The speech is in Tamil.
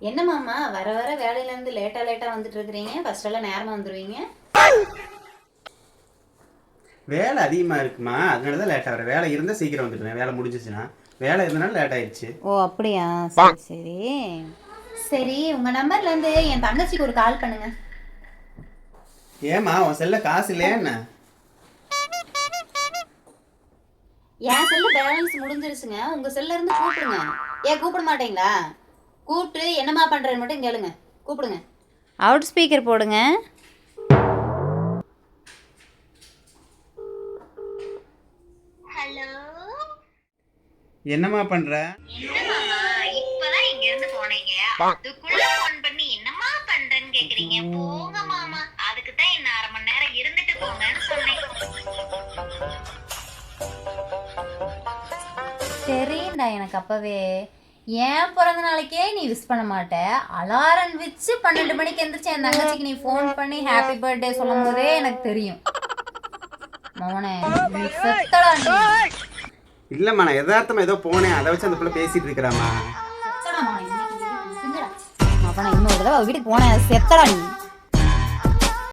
என்ன மாமா வர வர வேலையில இருந்து லேட்டா வந்துட்டு இருக்கிறீங்க? ஃபர்ஸ்ட் எல்லாம் நேரமா வந்துருவீங்க. வேலை அதிகமா இருக்குமா, அதனாலதான் லேட் ஆகுற. வேலை இருந்தா சீக்கிரம் வந்துடுவேன், வேலை முடிஞ்சிச்சுன்னா. வேலை இருந்தனால லேட் ஆயிடுச்சு. ஓ அப்படியா, சரி சரி சரி. உங்க நம்பர்ல இருந்து என் தங்கச்சிக்கு ஒரு கால் பண்ணுங்க. ஏமா உன் செல்ல காசு இல்லையா என்ன? என் செல்ல பேலன்ஸ் முடிஞ்சிருச்சுங்க. உங்க செல்ல இருந்து கூப்பிடுங்க. ஏன் கூப்பிட மாட்டீங்களா? கூப்பிட்டு என்னமா பண்றேன்னு மட்டும் கேளுங்க. கூப்பிடுங்க. அவுட் ஸ்பீக்கர் போடுங்க. ஹலோ, என்னம்மா பண்ற? என்னமாமா இப்பதான் இங்க இருந்து போனீங்க, அதுக்குள்ள போன் பண்ணி என்னமா பண்றேன்னு கேக்குறீங்க? போங்க மாமா, அதுக்கு தான் என்ன அரை மணி நேரம் இருந்துட்டு போங்கன்னு சொன்னேன். தெரியும்டா எனக்கு அப்பவே. ஏன் பிறந்த நாளைக்கே நீ விஷ் பண்ண மாட்ட, அலாரம் வச்சு 12 மணிக்கு எந்திரிச்சு என் தங்கச்சிக்கு நீ ஃபோன் பண்ணி ஹாப்பி பர்த்டே சொல்லும் போதே எனக்கு தெரியும். மோனே நீ செத்தடா நீ. இல்லம்மா, நான் யதார்த்தமா ஏதோ போனேன், அதை வச்சு அந்த பிள்ளை பேசிட்டு இருக்கிறாமா. செத்தடா மோனே. அப்ப நான் இன்னொரு தடவை வீட்டுக்கு போனேன், செத்தடா நீ.